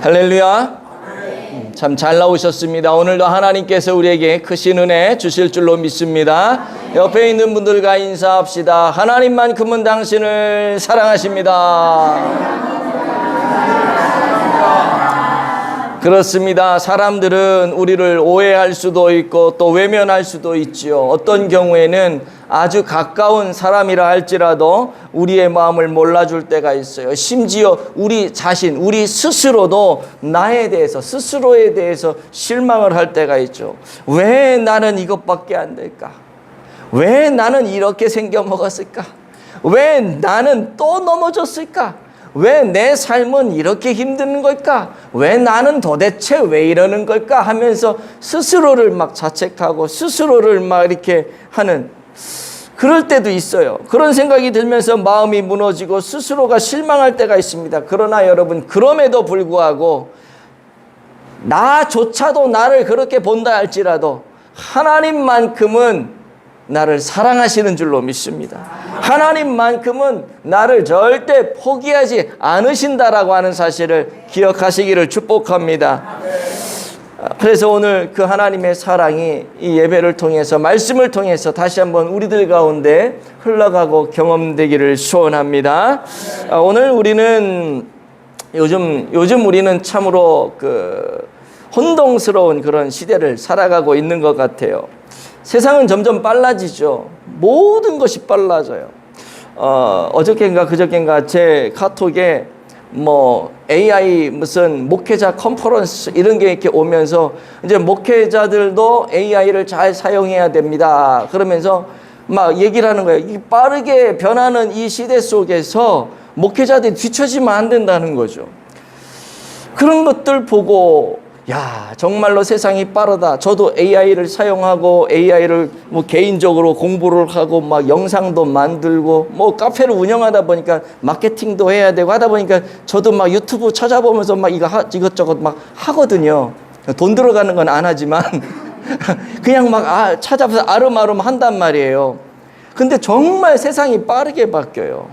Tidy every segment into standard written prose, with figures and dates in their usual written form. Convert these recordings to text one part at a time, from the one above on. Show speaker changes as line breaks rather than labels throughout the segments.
할렐루야. 참 잘 나오셨습니다. 오늘도 하나님께서 우리에게 크신 은혜 주실 줄로 믿습니다. 옆에 있는 분들과 인사합시다. 하나님만큼은 당신을 사랑하십니다. 그렇습니다. 사람들은 우리를 오해할 수도 있고 또 외면할 수도 있지요. 어떤 경우에는 아주 가까운 사람이라 할지라도 우리의 마음을 몰라줄 때가 있어요. 심지어 우리 자신, 우리 스스로도 스스로에 대해서 실망을 할 때가 있죠. 왜 나는 이것밖에 안 될까? 왜 나는 이렇게 생겨 먹었을까? 왜 나는 또 넘어졌을까? 왜 내 삶은 이렇게 힘든 걸까? 왜 나는 도대체 왜 이러는 걸까? 하면서 스스로를 막 자책하고 스스로를 막 이렇게 하는 그럴 때도 있어요. 그런 생각이 들면서 마음이 무너지고 스스로가 실망할 때가 있습니다. 그러나 여러분, 그럼에도 불구하고 나조차도 나를 그렇게 본다 할지라도 하나님만큼은 나를 사랑하시는 줄로 믿습니다. 하나님만큼은 나를 절대 포기하지 않으신다라고 하는 사실을 기억하시기를 축복합니다. 그래서 오늘 그 하나님의 사랑이 이 예배를 통해서, 말씀을 통해서 다시 한번 우리들 가운데 흘러가고 경험되기를 소원합니다. 오늘 우리는 요즘 우리는 참으로 혼동스러운 그런 시대를 살아가고 있는 것 같아요. 세상은 점점 빨라지죠. 모든 것이 빨라져요. 어저께인가 그저께인가 제 카톡에 AI 무슨 목회자 컨퍼런스 이런 게 이렇게 오면서 이제 목회자들도 AI를 잘 사용해야 됩니다. 그러면서 막 얘기를 하는 거예요. 이 빠르게 변하는 이 시대 속에서 목회자들이 뒤처지면 안 된다는 거죠. 그런 것들 보고 야, 정말로 세상이 빠르다. 저도 AI를 사용하고 AI를 개인적으로 공부를 하고 막 영상도 만들고 카페를 운영하다 보니까 마케팅도 해야 되고 하다 보니까 저도 막 유튜브 찾아보면서 막 이것저것 막 하거든요. 돈 들어가는 건 안 하지만 그냥 막 찾아서 아름아름 한단 말이에요. 근데 정말 세상이 빠르게 바뀌어요.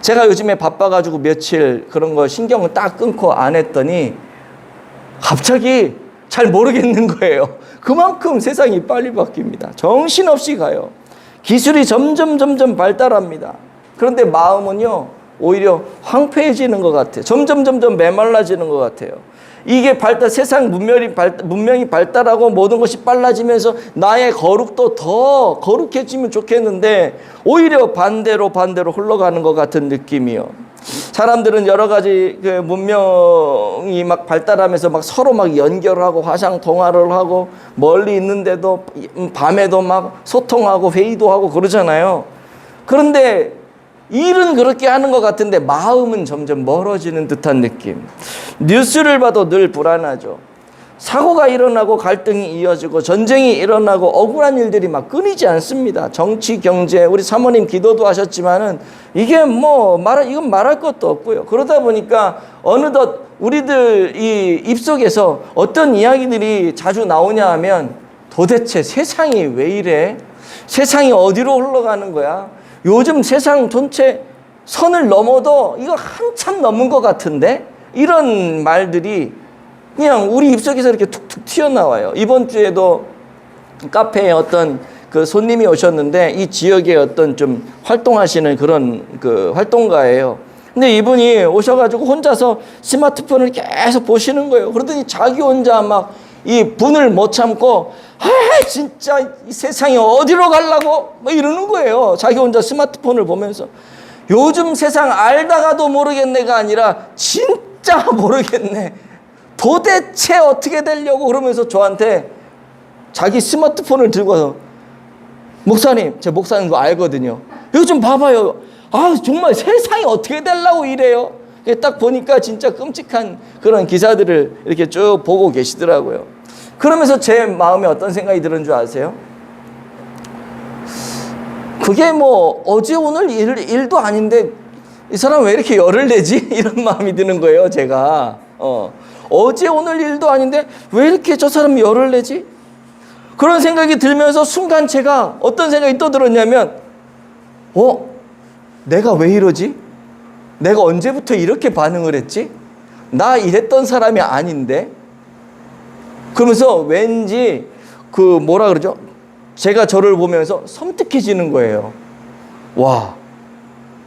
제가 요즘에 바빠가지고 며칠 그런 거 신경을 딱 끊고 안 했더니 갑자기 잘 모르겠는 거예요. 그만큼 세상이 빨리 바뀝니다. 정신없이 가요. 기술이 점점 발달합니다. 그런데 마음은요, 오히려 황폐해지는 것 같아요. 점점 메말라지는 것 같아요. 이게 세상 문명이 발달하고 모든 것이 빨라지면서 나의 거룩도 더 거룩해지면 좋겠는데 오히려 반대로 흘러가는 것 같은 느낌이요. 사람들은 여러 가지 문명이 막 발달하면서 막 서로 막 연결하고 화상 통화를 하고 멀리 있는데도 밤에도 막 소통하고 회의도 하고 그러잖아요. 그런데 일은 그렇게 하는 것 같은데 마음은 점점 멀어지는 듯한 느낌. 뉴스를 봐도 늘 불안하죠. 사고가 일어나고 갈등이 이어지고 전쟁이 일어나고 억울한 일들이 막 끊이지 않습니다. 정치, 경제, 우리 사모님 기도도 하셨지만은 이게 이건 말할 것도 없고요. 그러다 보니까 어느덧 우리들 이 입속에서 어떤 이야기들이 자주 나오냐 하면 도대체 세상이 왜 이래? 세상이 어디로 흘러가는 거야? 요즘 세상 전체 선을 넘어도 이거 한참 넘은 것 같은데? 이런 말들이 그냥 우리 입속에서 이렇게 툭툭 튀어나와요. 이번 주에도 카페에 어떤 손님이 오셨는데 이 지역에 어떤 좀 활동하시는 그런 활동가예요. 근데 이분이 오셔가지고 혼자서 스마트폰을 계속 보시는 거예요. 그러더니 자기 혼자 막 이 분을 못 참고 진짜 이 세상이 어디로 가려고 이러는 거예요. 자기 혼자 스마트폰을 보면서. 요즘 세상 알다가도 모르겠네가 아니라 진짜 모르겠네. 도대체 어떻게 되려고 그러면서 저한테 자기 스마트폰을 들고서 목사님, 제 목사님도 알거든요. 요즘 봐봐요. 정말 세상이 어떻게 되려고 이래요. 딱 보니까 진짜 끔찍한 그런 기사들을 이렇게 쭉 보고 계시더라고요. 그러면서 제 마음에 어떤 생각이 드는 줄 아세요? 그게 어제 오늘 일도 아닌데 이 사람 왜 이렇게 열을 내지? 이런 마음이 드는 거예요, 제가. 어제 오늘 일도 아닌데 왜 이렇게 저 사람이 열을 내지? 그런 생각이 들면서 순간 제가 어떤 생각이 또 들었냐면 내가 왜 이러지? 내가 언제부터 이렇게 반응을 했지? 나 이랬던 사람이 아닌데? 그러면서 왠지 그 뭐라 그러죠? 제가 저를 보면서 섬뜩해지는 거예요. 와,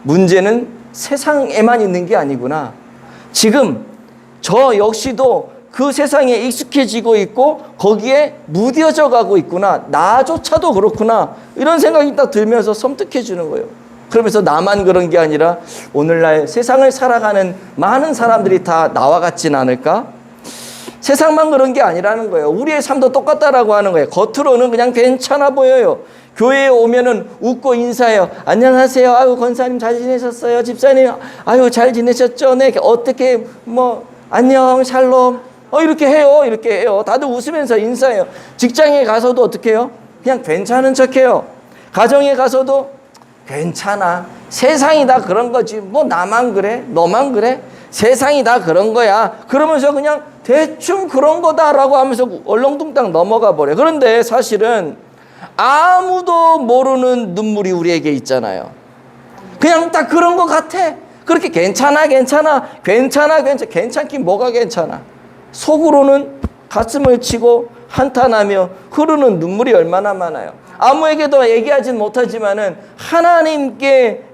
문제는 세상에만 있는 게 아니구나. 지금 저 역시도 그 세상에 익숙해지고 있고 거기에 무뎌져 가고 있구나. 나조차도 그렇구나. 이런 생각이 딱 들면서 섬뜩해지는 거예요. 그러면서 나만 그런 게 아니라 오늘날 세상을 살아가는 많은 사람들이 다 나와 같진 않을까? 세상만 그런 게 아니라는 거예요. 우리의 삶도 똑같다라고 하는 거예요. 겉으로는 그냥 괜찮아 보여요. 교회에 오면은 웃고 인사해요. 안녕하세요. 아유, 권사님 잘 지내셨어요? 집사님, 아유, 잘 지내셨죠? 네, 어떻게, 안녕, 샬롬. 이렇게 해요. 이렇게 해요. 다들 웃으면서 인사해요. 직장에 가서도 어떻게 해요? 그냥 괜찮은 척 해요. 가정에 가서도 괜찮아. 세상이 다 그런 거지. 나만 그래? 너만 그래? 세상이 다 그런 거야. 그러면서 그냥 대충 그런 거다라고 하면서 얼렁뚱땅 넘어가 버려. 그런데 사실은 아무도 모르는 눈물이 우리에게 있잖아요. 그냥 딱 그런 것 같아. 그렇게 괜찮긴 뭐가 괜찮아. 속으로는 가슴을 치고 한탄하며 흐르는 눈물이 얼마나 많아요. 아무에게도 얘기하진 못하지만은 하나님께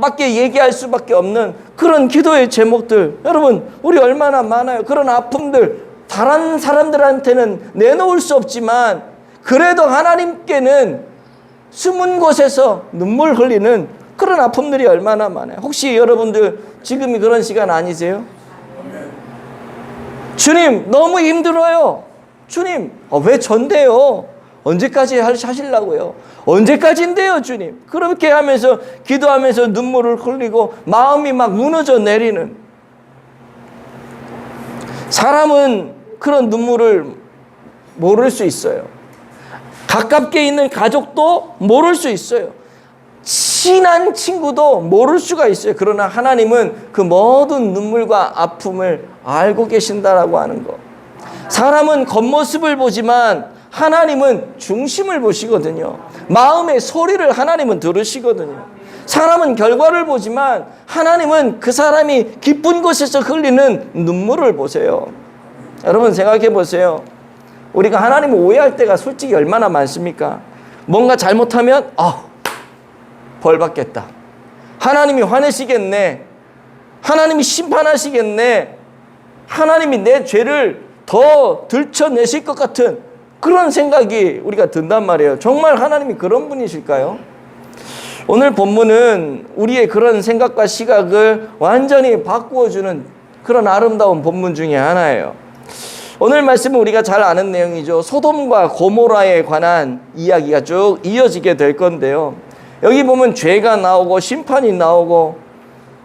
밖에 얘기할 수밖에 없는 그런 기도의 제목들, 여러분, 우리 얼마나 많아요. 그런 아픔들 다른 사람들한테는 내놓을 수 없지만 그래도 하나님께는 숨은 곳에서 눈물 흘리는 그런 아픔들이 얼마나 많아요. 혹시 여러분들 지금이 그런 시간 아니세요? 주님, 너무 힘들어요. 주님, 왜 전데요? 언제까지 하시려고요? 언제까지인데요, 주님? 그렇게 하면서 기도하면서 눈물을 흘리고 마음이 막 무너져 내리는, 사람은 그런 눈물을 모를 수 있어요. 가깝게 있는 가족도 모를 수 있어요. 친한 친구도 모를 수가 있어요. 그러나 하나님은 그 모든 눈물과 아픔을 알고 계신다라고 하는 거. 사람은 겉모습을 보지만 하나님은 중심을 보시거든요. 마음의 소리를 하나님은 들으시거든요. 사람은 결과를 보지만 하나님은 그 사람이 기쁜 곳에서 흘리는 눈물을 보세요. 여러분 생각해 보세요. 우리가 하나님을 오해할 때가 솔직히 얼마나 많습니까? 뭔가 잘못하면 벌 받겠다. 하나님이 화내시겠네. 하나님이 심판하시겠네. 하나님이 내 죄를 더 들춰내실 것 같은 그런 생각이 우리가 든단 말이에요. 정말 하나님이 그런 분이실까요? 오늘 본문은 우리의 그런 생각과 시각을 완전히 바꾸어주는 그런 아름다운 본문 중에 하나예요. 오늘 말씀은 우리가 잘 아는 내용이죠. 소돔과 고모라에 관한 이야기가 쭉 이어지게 될 건데요. 여기 보면 죄가 나오고 심판이 나오고,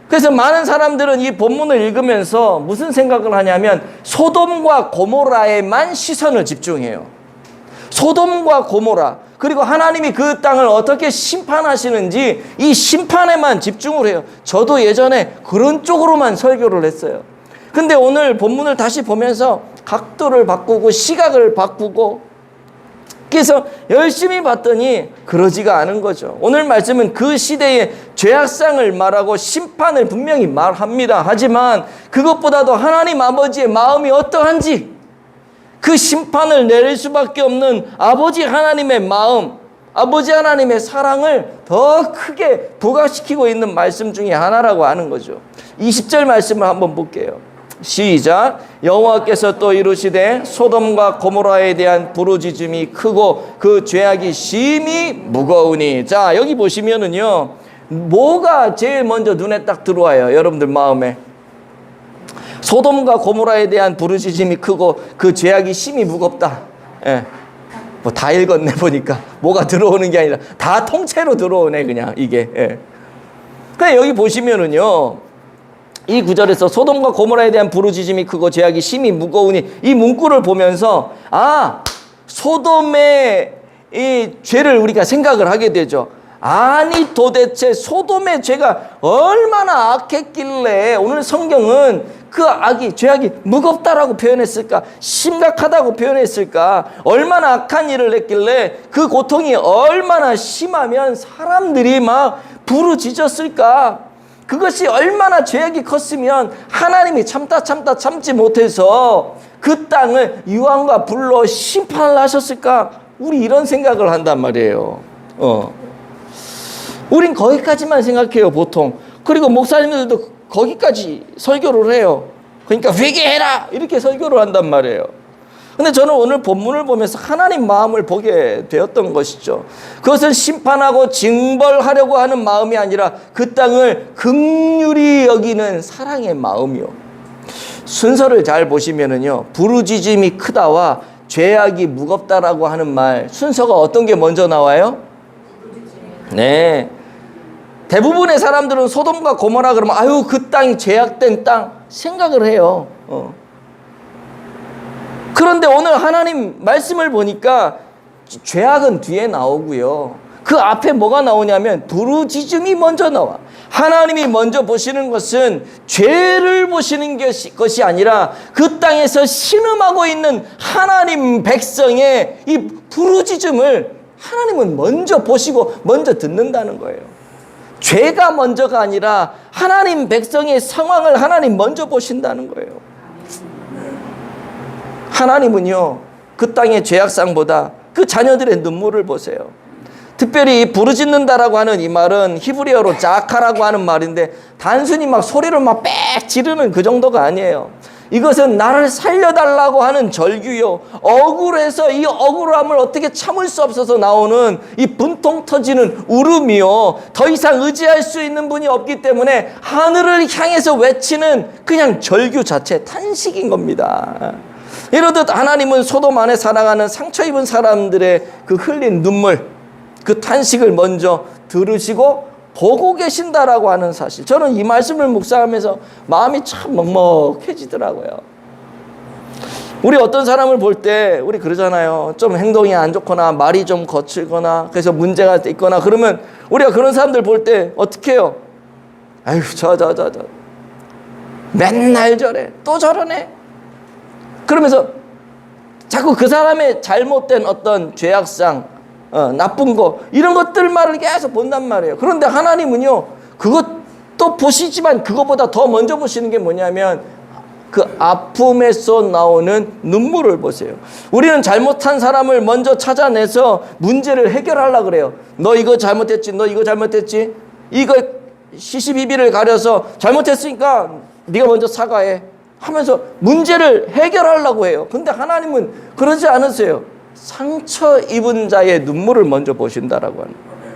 그래서 많은 사람들은 이 본문을 읽으면서 무슨 생각을 하냐면 소돔과 고모라에만 시선을 집중해요. 소돔과 고모라, 그리고 하나님이 그 땅을 어떻게 심판하시는지 이 심판에만 집중을 해요. 저도 예전에 그런 쪽으로만 설교를 했어요. 근데 오늘 본문을 다시 보면서 각도를 바꾸고 시각을 바꾸고, 그래서 열심히 봤더니 그러지가 않은 거죠. 오늘 말씀은 그 시대의 죄악상을 말하고 심판을 분명히 말합니다. 하지만 그것보다도 하나님 아버지의 마음이 어떠한지, 그 심판을 내릴 수밖에 없는 아버지 하나님의 마음, 아버지 하나님의 사랑을 더 크게 부각시키고 있는 말씀 중에 하나라고 하는 거죠. 20절 말씀을 한번 볼게요. 시작. 여호와께서 또 이르시되 소돔과 고모라에 대한 부르짖음이 크고 그 죄악이 심히 무거우니. 자, 여기 보시면은요, 뭐가 제일 먼저 눈에 딱 들어와요, 여러분들 마음에? 소돔과 고모라에 대한 부르짖음이 크고 그 죄악이 심히 무겁다. 예. 다 읽었네 보니까. 뭐가 들어오는 게 아니라 다 통째로 들어오네 그냥 이게. 예. 그래, 여기 보시면은요, 이 구절에서 소돔과 고모라에 대한 부르짖음이 크고 죄악이 심히 무거우니, 이 문구를 보면서 소돔의 이 죄를 우리가 생각을 하게 되죠. 아니 도대체 소돔의 죄가 얼마나 악했길래 오늘 성경은 그 죄악이 무겁다라고 표현했을까? 심각하다고 표현했을까? 얼마나 악한 일을 했길래 그 고통이 얼마나 심하면 사람들이 막 부르짖었을까? 그것이 얼마나 죄악이 컸으면 하나님이 참지 못해서 그 땅을 유황과 불로 심판을 하셨을까? 우리 이런 생각을 한단 말이에요. 우린 거기까지만 생각해요, 보통. 그리고 목사님들도 거기까지 설교를 해요. 그러니까 회개해라! 이렇게 설교를 한단 말이에요. 근데 저는 오늘 본문을 보면서 하나님 마음을 보게 되었던 것이죠. 그것은 심판하고 징벌하려고 하는 마음이 아니라 그 땅을 긍휼히 여기는 사랑의 마음이요. 순서를 잘 보시면은요, 부르짖음이 크다와 죄악이 무겁다라고 하는 말, 순서가 어떤 게 먼저 나와요? 네. 대부분의 사람들은 소돔과 고모라 그러면 아유 그 땅이 죄악된 땅 생각을 해요. 그런데 오늘 하나님 말씀을 보니까 죄악은 뒤에 나오고요. 그 앞에 뭐가 나오냐면 부르짖음이 먼저 나와. 하나님이 먼저 보시는 것은 죄를 보시는 것이 아니라 그 땅에서 신음하고 있는 하나님 백성의 이 부르짖음을 하나님은 먼저 보시고 먼저 듣는다는 거예요. 죄가 먼저가 아니라 하나님 백성의 상황을 하나님 먼저 보신다는 거예요. 하나님은요, 그 땅의 죄악상보다 그 자녀들의 눈물을 보세요. 특별히 부르짖는다라고 하는 이 말은 히브리어로 자카라고 하는 말인데 단순히 막 소리를 막 빽 지르는 그 정도가 아니에요. 이것은 나를 살려달라고 하는 절규요. 억울해서 이 억울함을 어떻게 참을 수 없어서 나오는 이 분통 터지는 울음이요. 더 이상 의지할 수 있는 분이 없기 때문에 하늘을 향해서 외치는 그냥 절규 자체, 탄식인 겁니다. 이러듯 하나님은 소돔 안에 살아가는 상처 입은 사람들의 그 흘린 눈물, 그 탄식을 먼저 들으시고 보고 계신다라고 하는 사실. 저는 이 말씀을 묵상하면서 마음이 참 먹먹해지더라고요. 우리 어떤 사람을 볼 때 우리 그러잖아요. 좀 행동이 안 좋거나 말이 좀 거칠거나 그래서 문제가 있거나 그러면 우리가 그런 사람들 볼 때 어떻게 해요? 아유 저 맨날 저래 또 저러네. 그러면서 자꾸 그 사람의 잘못된 어떤 죄악상, 나쁜 거 이런 것들만을 계속 본단 말이에요. 그런데 하나님은요, 그것도 보시지만 그것보다 더 먼저 보시는 게 뭐냐면 그 아픔에서 나오는 눈물을 보세요. 우리는 잘못한 사람을 먼저 찾아내서 문제를 해결하려고 그래요. 너 이거 잘못했지, 너 이거 잘못했지, 이거 시시비비를 가려서 잘못했으니까 네가 먼저 사과해 하면서 문제를 해결하려고 해요. 근데 하나님은 그러지 않으세요. 상처 입은 자의 눈물을 먼저 보신다라고 하는 거예요.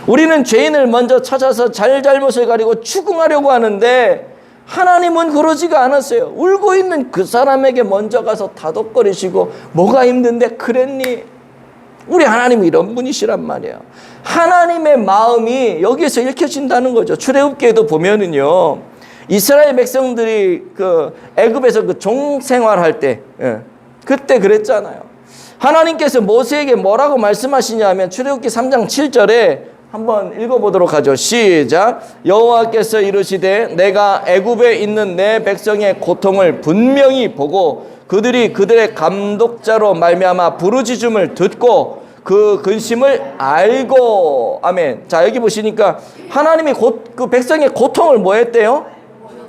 우리는 죄인을 먼저 찾아서 잘못을 가리고 추궁하려고 하는데 하나님은 그러지가 않았어요. 울고 있는 그 사람에게 먼저 가서 다독거리시고 뭐가 힘든데 그랬니? 우리 하나님은 이런 분이시란 말이에요. 하나님의 마음이 여기에서 읽혀진다는 거죠. 출애굽기에도 보면은요, 이스라엘 백성들이 그 애굽에서 그 종생활할 때, 그때 그랬잖아요. 하나님께서 모세에게 뭐라고 말씀하시냐면 출애굽기 3장 7절에 한번 읽어보도록 하죠. 시작. 여호와께서 이르시되 내가 애굽에 있는 내 백성의 고통을 분명히 보고 그들이 그들의 감독자로 말미암아 부르짖음을 듣고 그 근심을 알고. 아멘. 자, 여기 보시니까 하나님이 그 백성의 고통을 뭐 했대요?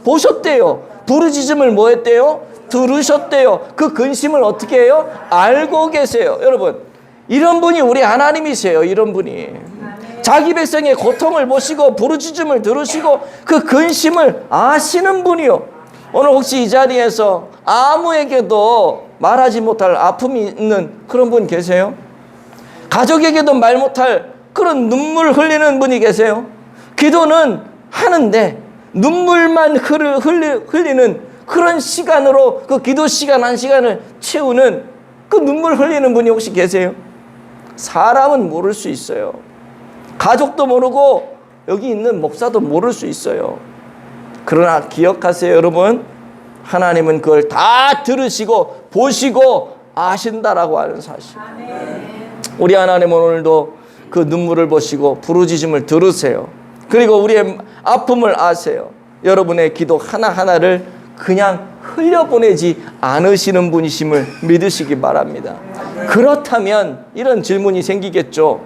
보셨대요. 부르짖음을 뭐 했대요? 들으셨대요. 그 근심을 어떻게 해요? 알고 계세요. 여러분, 이런 분이 우리 하나님이세요. 이런 분이 자기 백성의 고통을 보시고 부르짖음을 들으시고 그 근심을 아시는 분이요. 오늘 혹시 이 자리에서 아무에게도 말하지 못할 아픔이 있는 그런 분 계세요? 가족에게도 말 못할 그런 눈물 흘리는 분이 계세요? 기도는 하는데 눈물만 흘리는 그런 시간으로 그 기도 시간 한 시간을 채우는 그 눈물 흘리는 분이 혹시 계세요? 사람은 모를 수 있어요. 가족도 모르고 여기 있는 목사도 모를 수 있어요. 그러나 기억하세요, 여러분. 하나님은 그걸 다 들으시고 보시고 아신다라고 하는 사실. 우리 하나님은 오늘도 그 눈물을 보시고 부르짖음을 들으세요. 그리고 우리의 아픔을 아세요. 여러분의 기도 하나하나를 그냥 흘려보내지 않으시는 분이심을 믿으시기 바랍니다. 그렇다면 이런 질문이 생기겠죠.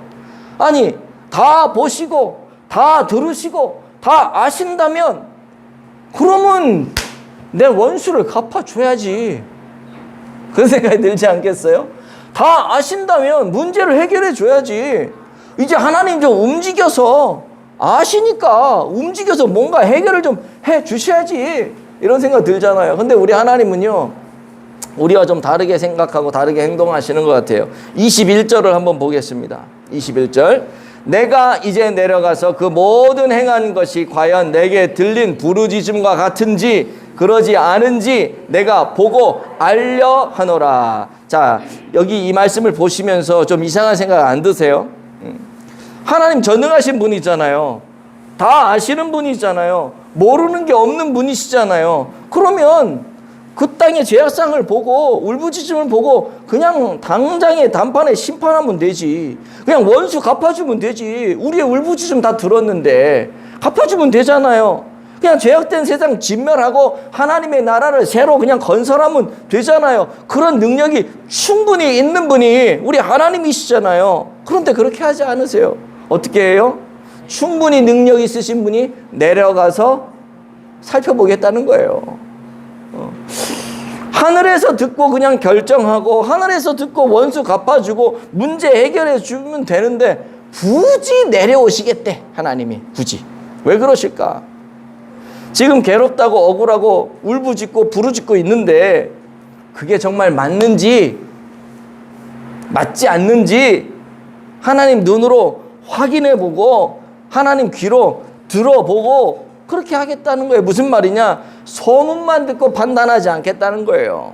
아니, 다 보시고 다 들으시고 다 아신다면 그러면 내 원수를 갚아줘야지. 그런 생각이 들지 않겠어요? 다 아신다면 문제를 해결해 줘야지. 이제 하나님 좀 움직여서 아시니까 움직여서 뭔가 해결을 좀 해 주셔야지. 이런 생각 들잖아요. 근데 우리 하나님은요, 우리와 좀 다르게 생각하고 다르게 행동하시는 것 같아요. 21절을 한번 보겠습니다. 21절. 내가 이제 내려가서 그 모든 행한 것이 과연 내게 들린 부르짖음과 같은지 그러지 않은지 내가 보고 알려 하노라. 자, 여기 이 말씀을 보시면서 좀 이상한 생각 안 드세요? 하나님 전능하신 분이잖아요. 다 아시는 분이잖아요. 모르는 게 없는 분이시잖아요. 그러면 그 땅의 죄악상을 보고 울부짖음을 보고 그냥 당장에 단판에 심판하면 되지. 그냥 원수 갚아주면 되지. 우리의 울부짖음 다 들었는데 갚아주면 되잖아요. 그냥 죄악된 세상 진멸하고 하나님의 나라를 새로 그냥 건설하면 되잖아요. 그런 능력이 충분히 있는 분이 우리 하나님이시잖아요. 그런데 그렇게 하지 않으세요. 어떻게 해요? 충분히 능력 있으신 분이 내려가서 살펴보겠다는 거예요. 하늘에서 듣고 그냥 결정하고 하늘에서 듣고 원수 갚아주고 문제 해결해 주면 되는데 굳이 내려오시겠대. 하나님이 굳이. 왜 그러실까? 지금 괴롭다고 억울하고 울부짖고 부르짖고 있는데 그게 정말 맞는지 맞지 않는지 하나님 눈으로 확인해보고 하나님 귀로 들어보고 그렇게 하겠다는 거예요. 무슨 말이냐? 소문만 듣고 판단하지 않겠다는 거예요.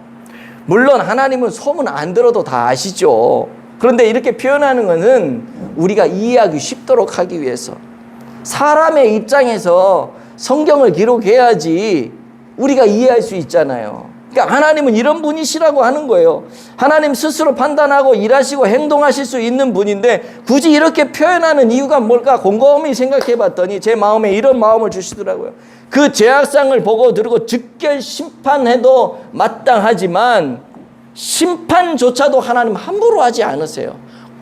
물론 하나님은 소문 안 들어도 다 아시죠. 그런데 이렇게 표현하는 것은 우리가 이해하기 쉽도록 하기 위해서, 사람의 입장에서 성경을 기록해야지 우리가 이해할 수 있잖아요. 그러니까 하나님은 이런 분이시라고 하는 거예요. 하나님 스스로 판단하고 일하시고 행동하실 수 있는 분인데 굳이 이렇게 표현하는 이유가 뭘까 곰곰이 생각해 봤더니 제 마음에 이런 마음을 주시더라고요. 그 죄악상을 보고 들고 즉결 심판해도 마땅하지만 심판조차도 하나님 함부로 하지 않으세요.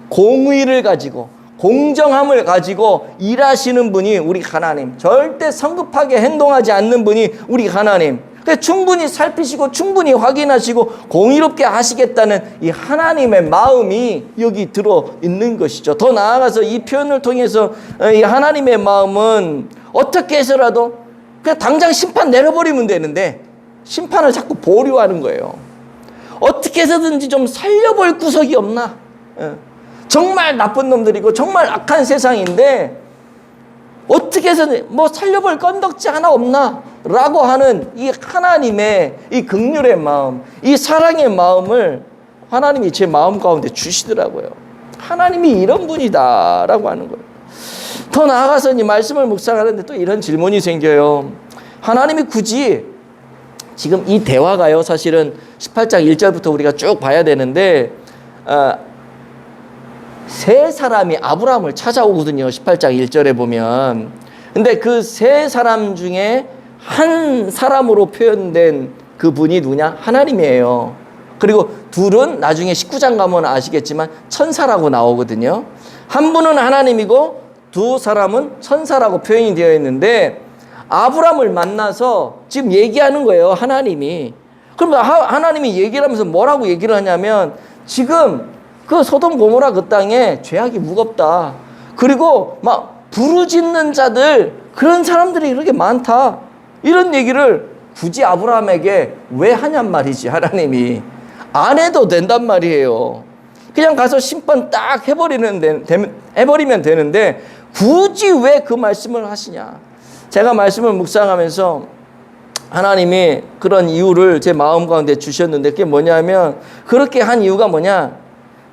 공의를 가지고 공정함을 가지고 일하시는 분이 우리 하나님, 절대 성급하게 행동하지 않는 분이 우리 하나님. 충분히 살피시고 충분히 확인하시고 공의롭게 하시겠다는 이 하나님의 마음이 여기 들어 있는 것이죠. 더 나아가서 이 표현을 통해서 이 하나님의 마음은 어떻게 해서라도 그냥 당장 심판 내려버리면 되는데 심판을 자꾸 보류하는 거예요. 어떻게 해서든지 좀 살려볼 구석이 없나? 정말 나쁜 놈들이고 정말 악한 세상인데 어떻게 해서든 뭐 살려볼 건덕지 하나 없나? 라고 하는 이 하나님의 이 긍휼의 마음, 이 사랑의 마음을 하나님이 제 마음 가운데 주시더라고요. 하나님이 이런 분이다 라고 하는 거예요. 더 나아가서 이 말씀을 묵상하는데 또 이런 질문이 생겨요. 하나님이 굳이 지금 이 대화가요, 사실은 18장 1절부터 우리가 쭉 봐야 되는데 세 사람이 아브라함을 찾아오거든요. 18장 1절에 보면. 근데 그 세 사람 중에 한 사람으로 표현된 그 분이 누구냐? 하나님이에요. 그리고 둘은 나중에 19장 가면 아시겠지만 천사라고 나오거든요. 한 분은 하나님이고 두 사람은 천사라고 표현이 되어 있는데 아브라함을 만나서 지금 얘기하는 거예요. 하나님이. 그럼 하나님이 얘기를 하면서 뭐라고 얘기를 하냐면 지금 그 소돔 고모라 그 땅에 죄악이 무겁다. 그리고 막 부르짖는 자들, 그런 사람들이 그렇게 많다. 이런 얘기를 굳이 아브라함에게 왜 하냔 말이지. 하나님이 안 해도 된단 말이에요. 그냥 가서 심판 딱 해버리면 되는데 굳이 왜 그 말씀을 하시냐. 제가 말씀을 묵상하면서 하나님이 그런 이유를 제 마음 가운데 주셨는데 그게 뭐냐면, 그렇게 한 이유가 뭐냐,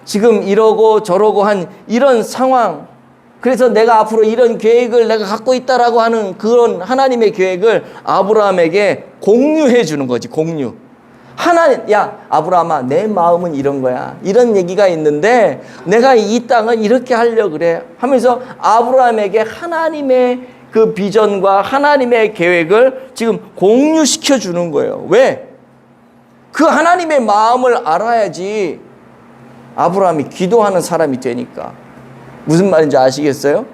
지금 이러고 저러고 한 이런 상황, 그래서 내가 앞으로 이런 계획을 내가 갖고 있다라고 하는 그런 하나님의 계획을 아브라함에게 공유해 주는 거지. 공유. 하나님, 야 아브라함아, 내 마음은 이런 거야. 이런 얘기가 있는데 내가 이 땅을 이렇게 하려고 그래 하면서 아브라함에게 하나님의 그 비전과 하나님의 계획을 지금 공유시켜 주는 거예요. 왜? 그 하나님의 마음을 알아야지 아브라함이 기도하는 사람이 되니까. 무슨 말인지 아시겠어요?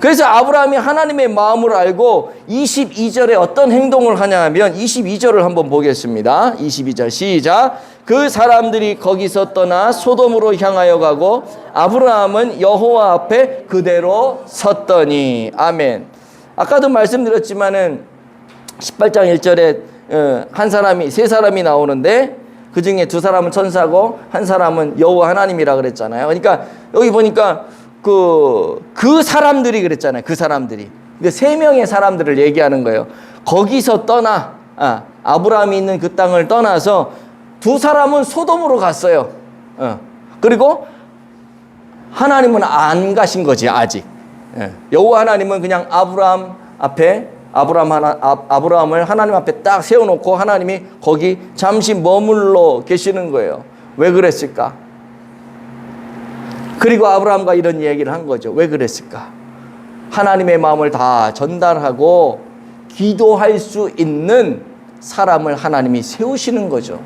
그래서 아브라함이 하나님의 마음을 알고 22절에 어떤 행동을 하냐 하면 22절을 한번 보겠습니다. 22절 시작. 그 사람들이 거기서 떠나 소돔으로 향하여 가고 아브라함은 여호와 앞에 그대로 섰더니. 아멘. 아까도 말씀드렸지만은 18장 1절에 세 사람이 나오는데 그 중에 두 사람은 천사고 한 사람은 여호와 하나님이라 그랬잖아요. 그러니까 여기 보니까 그 사람들이 그랬잖아요. 그 사람들이. 근데 세 명의 사람들을 얘기하는 거예요. 거기서 떠나, 아브라함이 있는 그 땅을 떠나서 두 사람은 소돔으로 갔어요. 그리고 하나님은 안 가신 거지, 아직. 여호와 하나님은 그냥 아브라함을 하나님 앞에 딱 세워놓고 하나님이 거기 잠시 머물러 계시는 거예요. 왜 그랬을까? 그리고 아브라함과 이런 얘기를 한 거죠. 왜 그랬을까? 하나님의 마음을 다 전달하고 기도할 수 있는 사람을 하나님이 세우시는 거죠.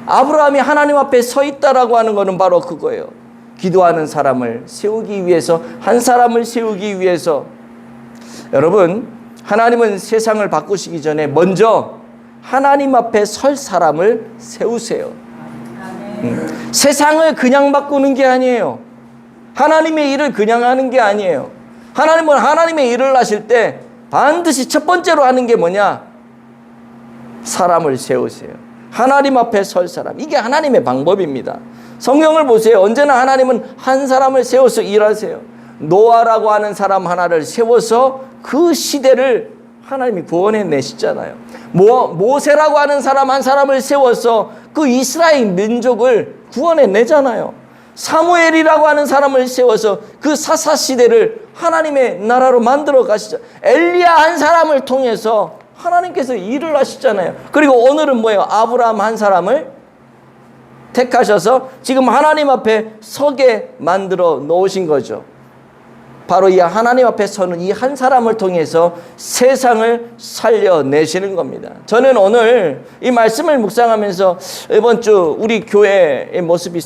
아브라함이 하나님 앞에 서 있다라고 하는 것은 바로 그거예요. 기도하는 사람을 세우기 위해서, 한 사람을 세우기 위해서. 여러분, 하나님은 세상을 바꾸시기 전에 먼저 하나님 앞에 설 사람을 세우세요. 세상을 그냥 바꾸는 게 아니에요. 하나님의 일을 그냥 하는 게 아니에요. 하나님은 하나님의 일을 하실 때 반드시 첫 번째로 하는 게 뭐냐? 사람을 세우세요. 하나님 앞에 설 사람. 이게 하나님의 방법입니다. 성경을 보세요. 언제나 하나님은 한 사람을 세워서 일하세요. 노아라고 하는 사람 하나를 세워서 그 시대를 하나님이 구원해 내시잖아요. 모세라고 하는 사람 한 사람을 세워서 그 이스라엘 민족을 구원해 내잖아요. 사무엘이라고 하는 사람을 세워서 그 사사 시대를 하나님의 나라로 만들어 가시죠. 엘리야 한 사람을 통해서 하나님께서 일을 하시잖아요. 그리고 오늘은 뭐예요? 아브라함 한 사람을 택하셔서 지금 하나님 앞에 서게 만들어 놓으신 거죠. 바로 이 하나님 앞에 서는 이 한 사람을 통해서 세상을 살려내시는 겁니다. 저는 오늘 이 말씀을 묵상하면서 이번 주 우리 교회의 모습이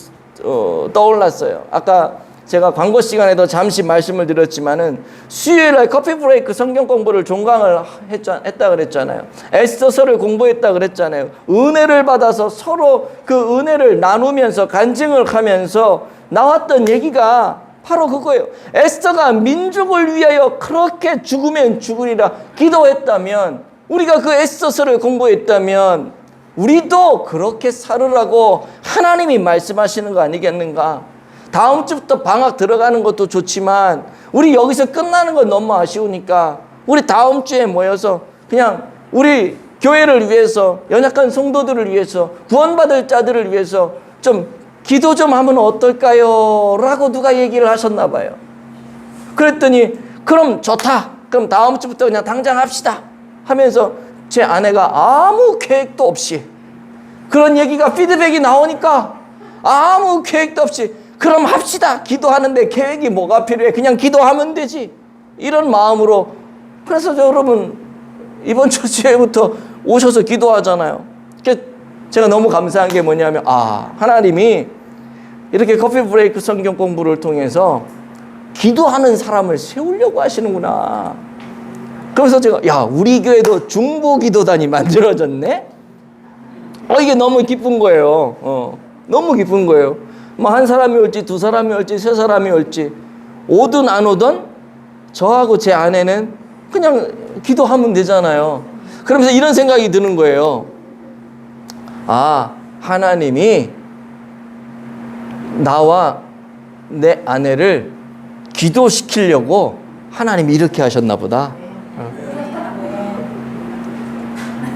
떠올랐어요. 아까 제가 광고 시간에도 잠시 말씀을 드렸지만은 수요일날 커피 브레이크 성경 공부를 종강을 했다 그랬잖아요. 에스더서를 공부했다 그랬잖아요. 은혜를 받아서 서로 그 은혜를 나누면서 간증을 하면서 나왔던 얘기가 바로 그거예요. 에스더가 민족을 위하여 그렇게 죽으면 죽으리라 기도했다면, 우리가 그 에스더서를 공부했다면 우리도 그렇게 살으라고 하나님이 말씀하시는 거 아니겠는가? 다음 주부터 방학 들어가는 것도 좋지만 우리 여기서 끝나는 건 너무 아쉬우니까 우리 다음 주에 모여서 그냥 우리 교회를 위해서, 연약한 성도들을 위해서, 구원받을 자들을 위해서 좀 기도 좀 하면 어떨까요? 라고 누가 얘기를 하셨나 봐요. 그랬더니 그럼 좋다. 그럼 다음 주부터 그냥 당장 합시다 하면서 제 아내가 아무 계획도 없이, 그런 얘기가 피드백이 나오니까 아무 계획도 없이 그럼 합시다. 기도하는데 계획이 뭐가 필요해? 그냥 기도하면 되지. 이런 마음으로. 그래서 여러분 이번 주 주에부터 오셔서 기도하잖아요. 제가 너무 감사한 게 뭐냐면, 하나님이 이렇게 커피 브레이크 성경 공부를 통해서 기도하는 사람을 세우려고 하시는구나. 그래서 제가 우리 교회도 중보기도단이 만들어졌네. 이게 너무 기쁜 거예요. 너무 기쁜 거예요. 뭐 한 사람이 올지 두 사람이 올지 세 사람이 올지 오든 안 오든 저하고 제 아내는 그냥 기도하면 되잖아요. 그러면서 이런 생각이 드는 거예요. 하나님이 나와 내 아내를 기도시키려고 하나님이 이렇게 하셨나 보다.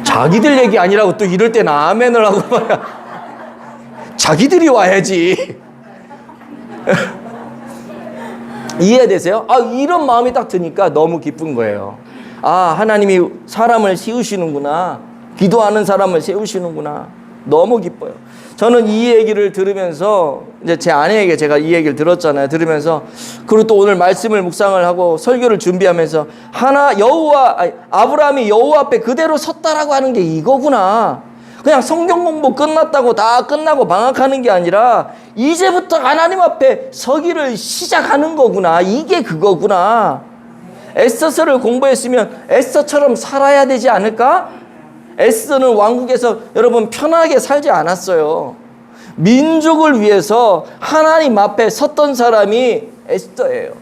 자기들 얘기 아니라고 또 이럴 때는 아멘을 하고 말이야. 자기들이 와야지. 이해되세요? 이런 마음이 딱 드니까 너무 기쁜 거예요. 하나님이 사람을 세우시는구나. 기도하는 사람을 세우시는구나. 너무 기뻐요. 저는 이 얘기를 들으면서, 이제 제 아내에게 제가 이 얘기를 들었잖아요. 들으면서, 그리고 또 오늘 말씀을 묵상을 하고 설교를 준비하면서 아브라함이 여호와 앞에 그대로 섰다라고 하는 게 이거구나. 그냥 성경 공부 끝났다고 다 끝나고 방학하는 게 아니라 이제부터 하나님 앞에 서기를 시작하는 거구나. 이게 그거구나. 에스더서를 공부했으면 에스더처럼 살아야 되지 않을까? 에스더는 왕국에서 여러분 편하게 살지 않았어요. 민족을 위해서 하나님 앞에 섰던 사람이 에스더예요.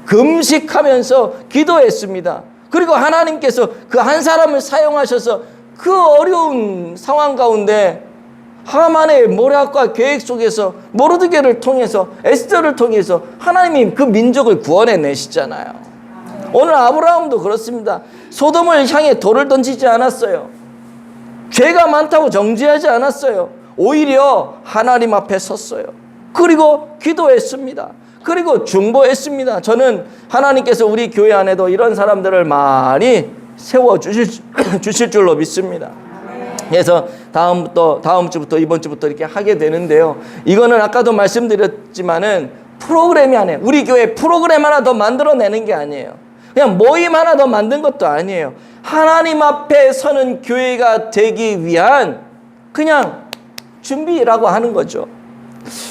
금식하면서 기도했습니다. 그리고 하나님께서 그 한 사람을 사용하셔서 그 어려운 상황 가운데 하만의 모략과 계획 속에서 모르드게를 통해서 에스더를 통해서 하나님이 그 민족을 구원해내시잖아요. 오늘 아브라함도 그렇습니다. 소돔을 향해 돌을 던지지 않았어요. 죄가 많다고 정죄하지 않았어요. 오히려 하나님 앞에 섰어요. 그리고 기도했습니다. 그리고 중보했습니다. 저는 하나님께서 우리 교회 안에도 이런 사람들을 많이 세워주실 줄로 믿습니다. 그래서 다음 주부터 이번 주부터 이렇게 하게 되는데요. 이거는 아까도 말씀드렸지만은 프로그램이 아니에요. 우리 교회 프로그램 하나 더 만들어내는 게 아니에요. 그냥 모임 하나 더 만든 것도 아니에요. 하나님 앞에 서는 교회가 되기 위한 그냥 준비라고 하는 거죠.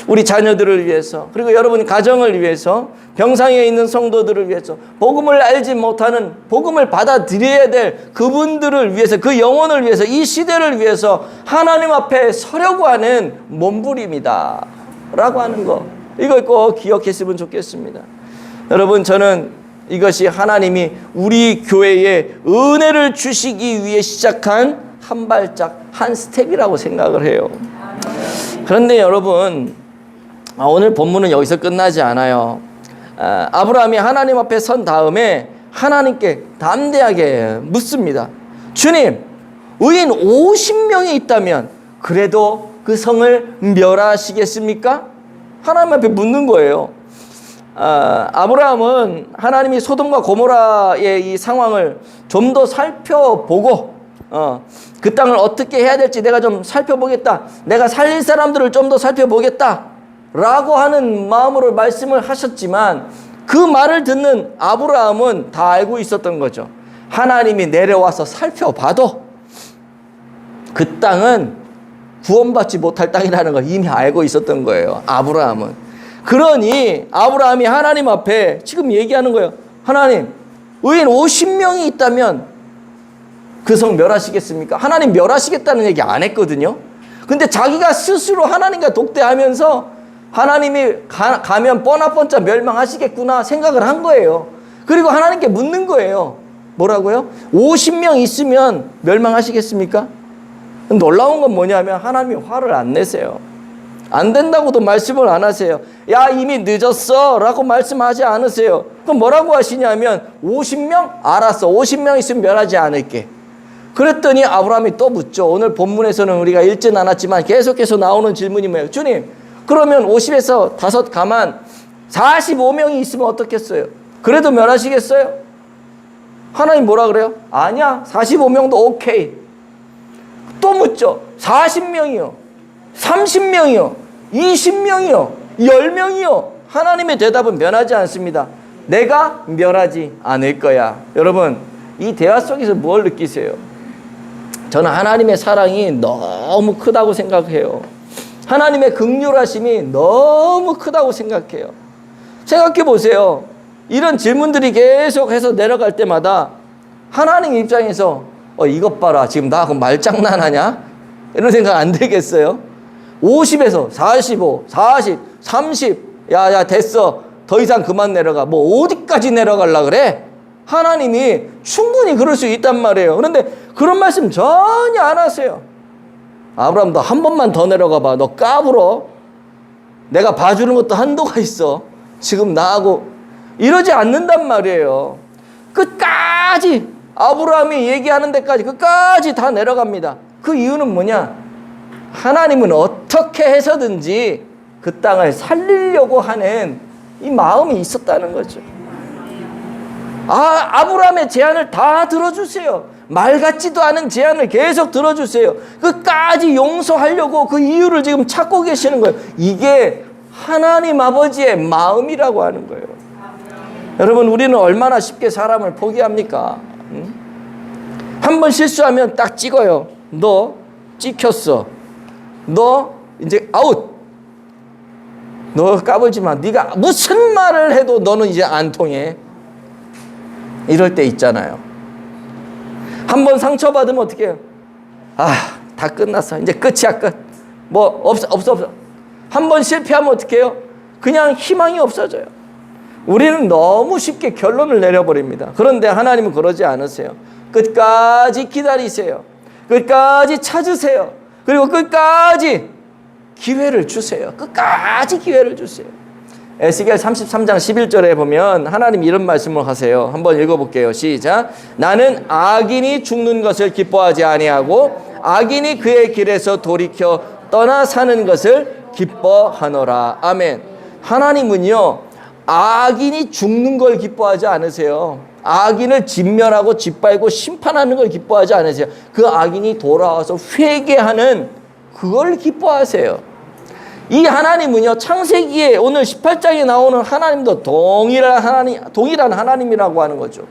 우리 자녀들을 위해서, 그리고 여러분 가정을 위해서, 병상에 있는 성도들을 위해서, 복음을 알지 못하는, 복음을 받아들여야 될 그분들을 위해서, 그 영혼을 위해서, 이 시대를 위해서 하나님 앞에 서려고 하는 몸부림이다 라고 하는 거, 이걸 꼭 기억했으면 좋겠습니다. 여러분, 저는 이것이 하나님이 우리 교회에 은혜를 주시기 위해 시작한 한 발짝, 한 스텝이라고 생각을 해요. 그런데 여러분, 오늘 본문은 여기서 끝나지 않아요. 아브라함이 하나님 앞에 선 다음에 하나님께 담대하게 묻습니다. 주님, 의인 50명이 있다면 그래도 그 성을 멸하시겠습니까? 하나님 앞에 묻는 거예요. 아브라함은 하나님이 소돔과 고모라의 이 상황을 좀 더 살펴보고 그 땅을 어떻게 해야 될지 내가 좀 살펴보겠다. 내가 살릴 사람들을 좀 더 살펴보겠다 라고 하는 마음으로 말씀을 하셨지만 그 말을 듣는 아브라함은 다 알고 있었던 거죠. 하나님이 내려와서 살펴봐도 그 땅은 구원받지 못할 땅이라는 걸 이미 알고 있었던 거예요. 아브라함은. 그러니 아브라함이 하나님 앞에 지금 얘기하는 거예요. 하나님, 의인 50명이 있다면 그 성 멸하시겠습니까? 하나님 멸하시겠다는 얘기 안 했거든요. 근데 자기가 스스로 하나님과 독대하면서 하나님이 가면 뻔하뻔짜 멸망하시겠구나 생각을 한 거예요. 그리고 하나님께 묻는 거예요. 뭐라고요? 50명 있으면 멸망하시겠습니까? 놀라운 건 뭐냐면 하나님이 화를 안 내세요. 안 된다고도 말씀을 안 하세요. 야, 이미 늦었어 라고 말씀하지 않으세요. 그럼 뭐라고 하시냐면 50명? 알았어. 50명 있으면 멸하지 않을게. 그랬더니 아브라함이 또 묻죠. 오늘 본문에서는 우리가 읽진 않았지만 계속해서 나오는 질문이 뭐예요? 주님, 그러면 50에서 5 가만 45명이 있으면 어떻겠어요? 그래도 멸하시겠어요? 하나님 뭐라 그래요? 아니야, 45명도 오케이. 또 묻죠. 40명이요, 30명이요, 20명이요, 10명이요. 하나님의 대답은 변하지 않습니다. 내가 멸하지 않을 거야. 여러분, 이 대화 속에서 뭘 느끼세요? 저는 하나님의 사랑이 너무 크다고 생각해요. 하나님의 긍휼하심이 너무 크다고 생각해요. 생각해 보세요. 이런 질문들이 계속해서 내려갈 때마다 하나님 입장에서 이것 봐라, 지금 나하고 말장난하냐? 이런 생각 안 들겠어요? 50에서 45, 40, 30, 야 됐어, 더 이상 그만 내려가. 뭐 어디까지 내려가려 그래? 하나님이 충분히 그럴 수 있단 말이에요. 그런데 그런 말씀 전혀 안 하세요. 아브라함, 너 한 번만 더 내려가 봐. 너 까불어. 내가 봐주는 것도 한도가 있어. 지금 나하고 이러지 않는단 말이에요. 끝까지 아브라함이 얘기하는 데까지 끝까지 다 내려갑니다. 그 이유는 뭐냐? 하나님은 어떻게 해서든지 그 땅을 살리려고 하는 이 마음이 있었다는 거죠. 아브라함의 제안을 다 들어주세요. 말 같지도 않은 제안을 계속 들어주세요. 끝까지 용서하려고 그 이유를 지금 찾고 계시는 거예요. 이게 하나님 아버지의 마음이라고 하는 거예요. 여러분, 우리는 얼마나 쉽게 사람을 포기합니까? 한 번 실수하면 딱 찍어요. 너 찍혔어. 너 이제 아웃. 너 까불지 마. 네가 무슨 말을 해도 너는 이제 안 통해. 이럴 때 있잖아요. 한번 상처받으면 어떻게 해요? 다 끝났어. 이제 끝이야, 끝. 뭐 없어. 한번 실패하면 어떻게 해요? 그냥 희망이 없어져요. 우리는 너무 쉽게 결론을 내려버립니다. 그런데 하나님은 그러지 않으세요. 끝까지 기다리세요. 끝까지 찾으세요. 그리고 끝까지 기회를 주세요. 끝까지 기회를 주세요. 에스겔 33장 11절에 보면 하나님 이런 말씀을 하세요. 한번 읽어볼게요. 시작. 나는 악인이 죽는 것을 기뻐하지 아니하고 악인이 그의 길에서 돌이켜 떠나 사는 것을 기뻐하노라. 아멘. 하나님은요, 악인이 죽는 걸 기뻐하지 않으세요. 악인을 진멸하고 짓밟고 심판하는 걸 기뻐하지 않으세요. 그 악인이 돌아와서 회개하는 그걸 기뻐하세요. 이 하나님은요, 창세기에 오늘 18장에 나오는 하나님도 동일한 하나님이라고 하는 거죠.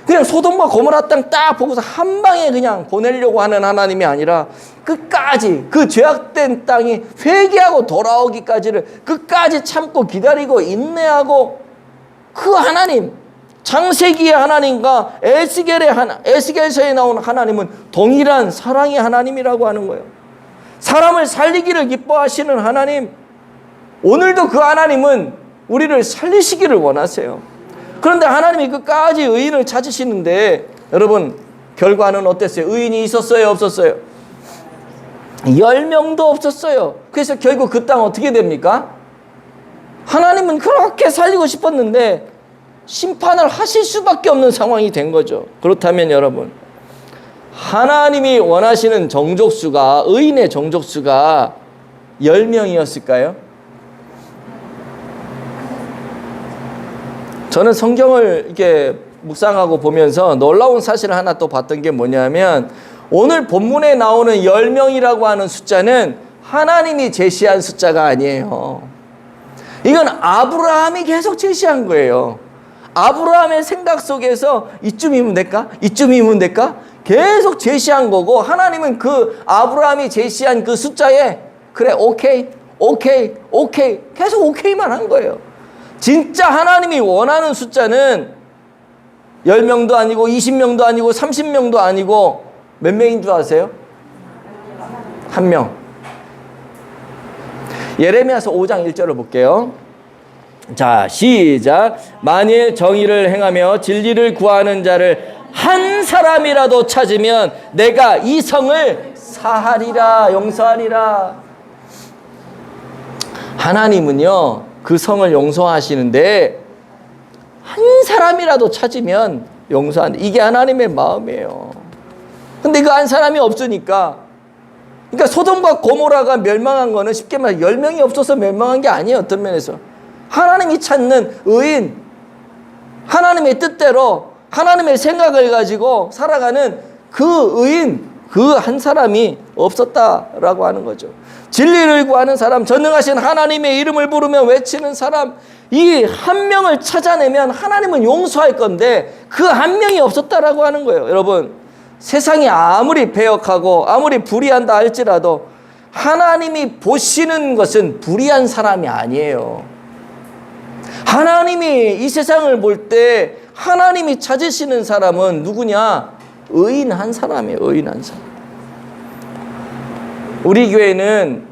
그냥 소돔과 고모라 땅 딱 보고서 한 방에 그냥 보내려고 하는 하나님이 아니라 끝까지 그 죄악된 땅이 회개하고 돌아오기까지를 끝까지 참고 기다리고 인내하고 그 하나님, 창세기의 하나님과 에스겔서에 나오는 하나님은 동일한 사랑의 하나님이라고 하는 거예요. 사람을 살리기를 기뻐하시는 하나님, 오늘도 그 하나님은 우리를 살리시기를 원하세요. 그런데 하나님이 끝까지 의인을 찾으시는데 여러분, 결과는 어땠어요? 의인이 있었어요, 없었어요? 10명도 없었어요. 그래서 결국 그 땅 어떻게 됩니까? 하나님은 그렇게 살리고 싶었는데 심판을 하실 수밖에 없는 상황이 된 거죠. 그렇다면 여러분, 하나님이 원하시는 정족수가, 의인의 정족수가 10명이었을까요? 저는 성경을 이렇게 묵상하고 보면서 놀라운 사실을 하나 또 봤던 게 뭐냐면, 오늘 본문에 나오는 10명이라고 하는 숫자는 하나님이 제시한 숫자가 아니에요. 이건 아브라함이 계속 제시한 거예요. 아브라함의 생각 속에서 이쯤이면 될까? 이쯤이면 될까? 계속 제시한 거고, 하나님은 그 아브라함이 제시한 그 숫자에 그래, 오케이 계속 오케이만 한 거예요. 진짜 하나님이 원하는 숫자는 10명도 아니고 20명도 아니고 30명도 아니고 몇 명인 줄 아세요? 1명. 예레미야서 5장 1절을 볼게요. 자, 시작. 만일 정의를 행하며 진리를 구하는 자를 한 사람이라도 찾으면 내가 이 성을 사하리라, 용서하리라. 하나님은요, 그 성을 용서하시는데 한 사람이라도 찾으면 용서한다. 이게 하나님의 마음이에요. 근데 그 한 사람이 없으니까, 그러니까 소돔과 고모라가 멸망한 거는 쉽게 말해 10명이 없어서 멸망한 게 아니에요. 어떤 면에서 하나님이 찾는 의인, 하나님의 뜻대로 하나님의 생각을 가지고 살아가는 그 의인, 그 한 사람이 없었다라고 하는 거죠. 진리를 구하는 사람, 전능하신 하나님의 이름을 부르며 외치는 사람, 이 한 명을 찾아내면 하나님은 용서할 건데 그 한 명이 없었다라고 하는 거예요. 여러분, 세상이 아무리 배역하고 아무리 불의한다 할지라도 하나님이 보시는 것은 불의한 사람이 아니에요. 하나님이 이 세상을 볼 때 하나님이 찾으시는 사람은 누구냐? 의인 한 사람이에요. 의인 한 사람. 우리 교회는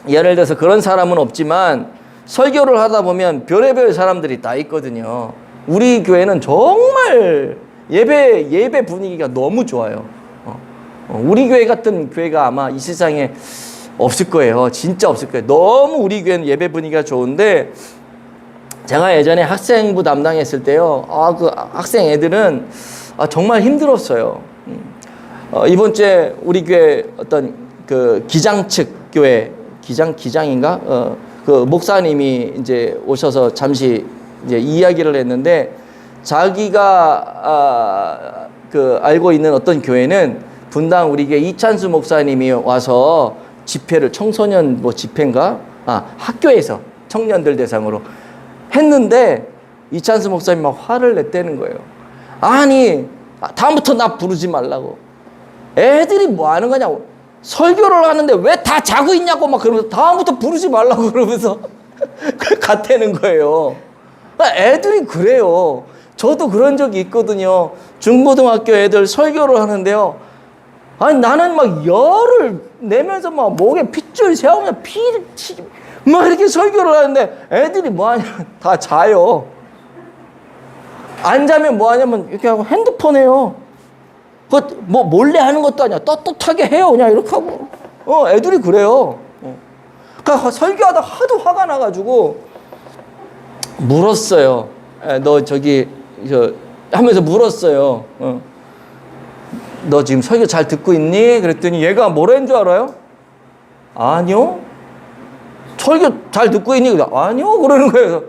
예를 들어서 그런 사람은 없지만 설교를 하다 보면 별의별 사람들이 다 있거든요. 우리 교회는 정말 예배 분위기가 너무 좋아요. 우리 교회 같은 교회가 아마 이 세상에 없을 거예요. 진짜 없을 거예요. 너무 우리 교회는 예배 분위기가 좋은데, 제가 예전에 학생부 담당했을 때요, 그 학생 애들은 정말 힘들었어요. 이번 주에 우리 교회 어떤 그 기장 측 교회, 기장인가? 그 목사님이 이제 오셔서 잠시 이제 이야기를 했는데, 자기가 그 알고 있는 어떤 교회는 분당 우리 교회 이찬수 목사님이 와서 집회를, 청소년 집회인가? 학교에서 청년들 대상으로 했는데 이찬수 목사님이 막 화를 냈다는 거예요. 아니, 다음부터 나 부르지 말라고. 애들이 뭐 하는 거냐고. 설교를 하는데 왜 다 자고 있냐고 막 그러면서 다음부터 부르지 말라고 그러면서 갔다는 거예요. 애들이 그래요. 저도 그런 적이 있거든요. 중고등학교 애들 설교를 하는데요. 아니, 나는 막 열을 내면서 막 목에 핏줄 세우면서 막 이렇게 설교를 하는데 애들이 뭐 하냐, 다 자요. 안 자면 뭐 하냐면 이렇게 하고 핸드폰 해요. 뭐 몰래 하는 것도 아니야. 떳떳하게 해요. 그냥 이렇게 하고. 애들이 그래요. 그러니까 설교하다 하도 화가 나가지고 물었어요. 너 저기 하면서 물었어요. 너 지금 설교 잘 듣고 있니? 그랬더니 얘가 뭐라는 줄 알아요? 아니요. 설교 잘 듣고 있니? 아니요. 그러는 거예요.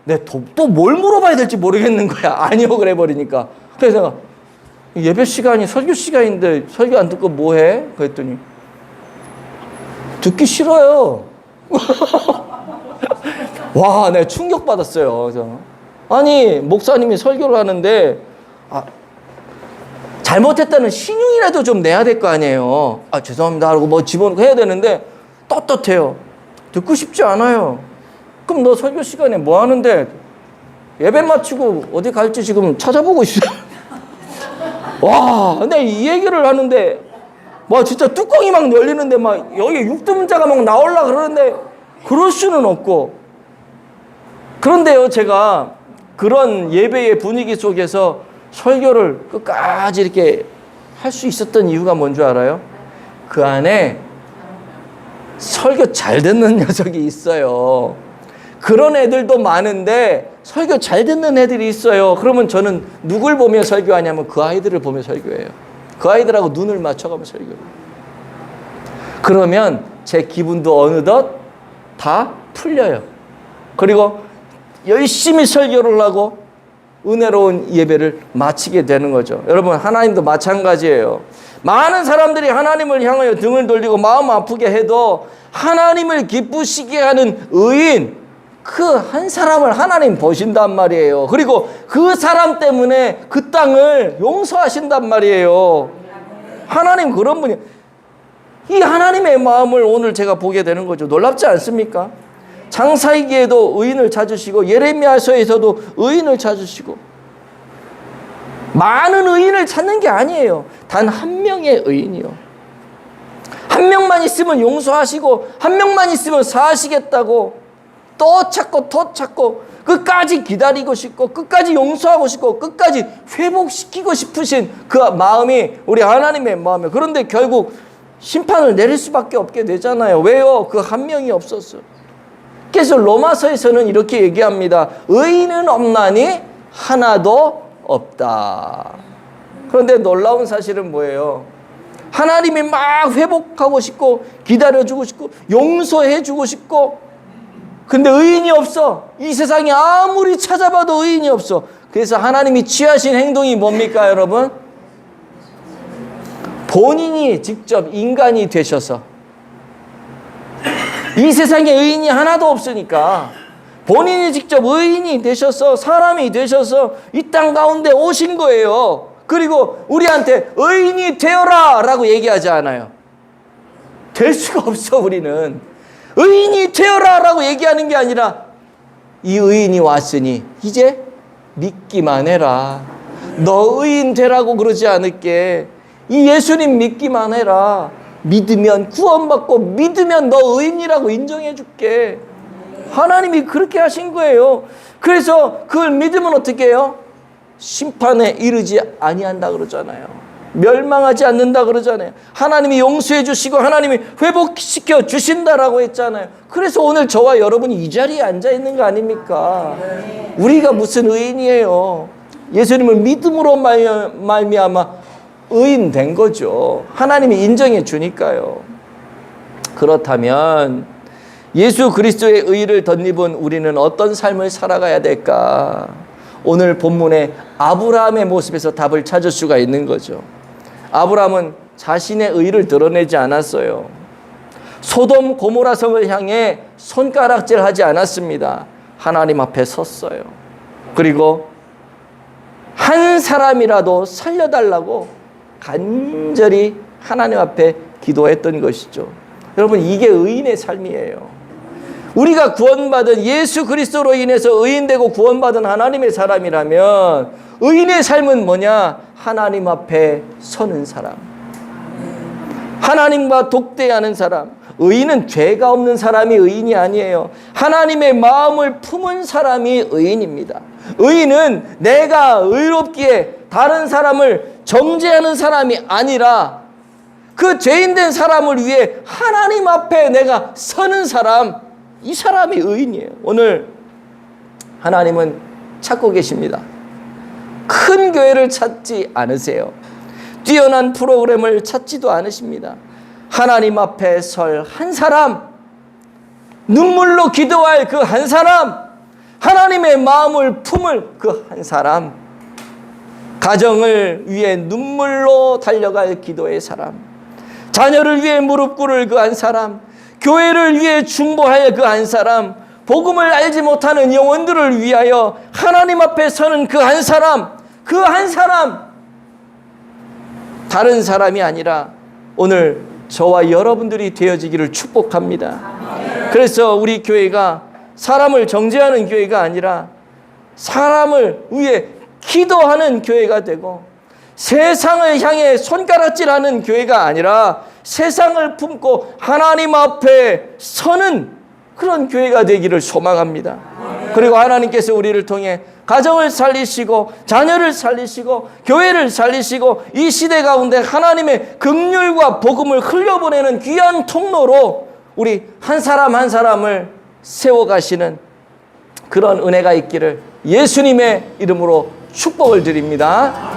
내가 또 뭘 물어봐야 될지 모르겠는 거야. 아니요. 그래 버리니까. 그래서 예배 시간이 설교 시간인데 설교 안 듣고 뭐 해? 그랬더니 듣기 싫어요. 와, 내가 충격받았어요. 그래서 아니, 목사님이 설교를 하는데 잘못했다는 신용이라도 좀 내야 될 거 아니에요. 죄송합니다 하고 뭐 집어넣고 해야 되는데 떳떳해요. 듣고 싶지 않아요. 그럼 너 설교 시간에 뭐 하는데? 예배 마치고 어디 갈지 지금 찾아보고 있어요. 와, 근데 이 얘기를 하는데 뭐 진짜 뚜껑이 막 열리는데 막 여기 육두문자가 막 나오려고 그러는데 그럴 수는 없고. 그런데요, 제가 그런 예배의 분위기 속에서 설교를 끝까지 이렇게 할 수 있었던 이유가 뭔 줄 알아요? 그 안에 설교 잘 듣는 녀석이 있어요. 그런 애들도 많은데 설교 잘 듣는 애들이 있어요. 그러면 저는 누굴 보며 설교하냐면 그 아이들을 보며 설교해요. 그 아이들하고 눈을 맞춰가며 설교해요. 그러면 제 기분도 어느덧 다 풀려요. 그리고 열심히 설교를 하고 은혜로운 예배를 마치게 되는 거죠. 여러분, 하나님도 마찬가지예요. 많은 사람들이 하나님을 향하여 등을 돌리고 마음 아프게 해도 하나님을 기쁘시게 하는 의인, 그 한 사람을 하나님 보신단 말이에요. 그리고 그 사람 때문에 그 땅을 용서하신단 말이에요. 하나님 그런 분이, 이 하나님의 마음을 오늘 제가 보게 되는 거죠. 놀랍지 않습니까? 장사이기에도 의인을 찾으시고 예레미야서에서도 의인을 찾으시고, 많은 의인을 찾는 게 아니에요. 단 한 명의 의인이요. 한 명만 있으면 용서하시고 한 명만 있으면 사하시겠다고 또 찾고 끝까지 기다리고 싶고 끝까지 용서하고 싶고 끝까지 회복시키고 싶으신 그 마음이 우리 하나님의 마음이에요. 그런데 결국 심판을 내릴 수밖에 없게 되잖아요. 왜요? 그 한 명이 없었어요. 그래서 로마서에서는 이렇게 얘기합니다. 의인은 없나니 하나도 없다. 그런데 놀라운 사실은 뭐예요? 하나님이 막 회복하고 싶고 기다려주고 싶고 용서해주고 싶고, 근데 의인이 없어. 이 세상에 아무리 찾아봐도 의인이 없어. 그래서 하나님이 취하신 행동이 뭡니까, 여러분? 본인이 직접 인간이 되셔서, 이 세상에 의인이 하나도 없으니까 본인이 직접 의인이 되셔서 사람이 되셔서 이 땅 가운데 오신 거예요. 그리고 우리한테 의인이 되어라 라고 얘기하지 않아요. 될 수가 없어. 우리는 의인이 되어라 라고 얘기하는 게 아니라 이 의인이 왔으니 이제 믿기만 해라. 너 의인 되라고 그러지 않을게. 이 예수님 믿기만 해라. 믿으면 구원받고 믿으면 너 의인이라고 인정해 줄게. 하나님이 그렇게 하신 거예요. 그래서 그걸 믿으면 어떻게 해요? 심판에 이르지 아니한다 그러잖아요. 멸망하지 않는다 그러잖아요. 하나님이 용서해 주시고 하나님이 회복시켜 주신다라고 했잖아요. 그래서 오늘 저와 여러분이 이 자리에 앉아 있는 거 아닙니까? 우리가 무슨 의인이에요? 예수님을 믿음으로 말미암아 의인 된 거죠. 하나님이 인정해 주니까요. 그렇다면 예수 그리스도의 의를 덧입은 우리는 어떤 삶을 살아가야 될까? 오늘 본문의 아브라함의 모습에서 답을 찾을 수가 있는 거죠. 아브라함은 자신의 의를 드러내지 않았어요. 소돔 고모라 성을 향해 손가락질하지 않았습니다. 하나님 앞에 섰어요. 그리고 한 사람이라도 살려달라고 간절히 하나님 앞에 기도했던 것이죠. 여러분, 이게 의인의 삶이에요. 우리가 구원받은 예수 그리스도로 인해서 의인되고 구원받은 하나님의 사람이라면 의인의 삶은 뭐냐? 하나님 앞에 서는 사람, 하나님과 독대하는 사람. 의인은 죄가 없는 사람이 의인이 아니에요. 하나님의 마음을 품은 사람이 의인입니다. 의인은 내가 의롭기에 다른 사람을 정죄하는 사람이 아니라 그 죄인된 사람을 위해 하나님 앞에 내가 서는 사람, 이 사람이 의인이에요. 오늘 하나님은 찾고 계십니다. 큰 교회를 찾지 않으세요. 뛰어난 프로그램을 찾지도 않으십니다. 하나님 앞에 설 한 사람, 눈물로 기도할 그 한 사람, 하나님의 마음을 품을 그 한 사람, 가정을 위해 눈물로 달려갈 기도의 사람, 자녀를 위해 무릎 꿇을 그 한 사람, 교회를 위해 중보할 그 한 사람, 복음을 알지 못하는 영혼들을 위하여 하나님 앞에 서는 그 한 사람, 그 한 사람, 다른 사람이 아니라 오늘 저와 여러분들이 되어지기를 축복합니다. 그래서 우리 교회가 사람을 정죄하는 교회가 아니라 사람을 위해 기도하는 교회가 되고, 세상을 향해 손가락질하는 교회가 아니라 세상을 품고 하나님 앞에 서는 그런 교회가 되기를 소망합니다. 그리고 하나님께서 우리를 통해 가정을 살리시고 자녀를 살리시고 교회를 살리시고 이 시대 가운데 하나님의 긍휼과 복음을 흘려보내는 귀한 통로로 우리 한 사람 한 사람을 세워가시는 그런 은혜가 있기를 예수님의 이름으로 축복을 드립니다.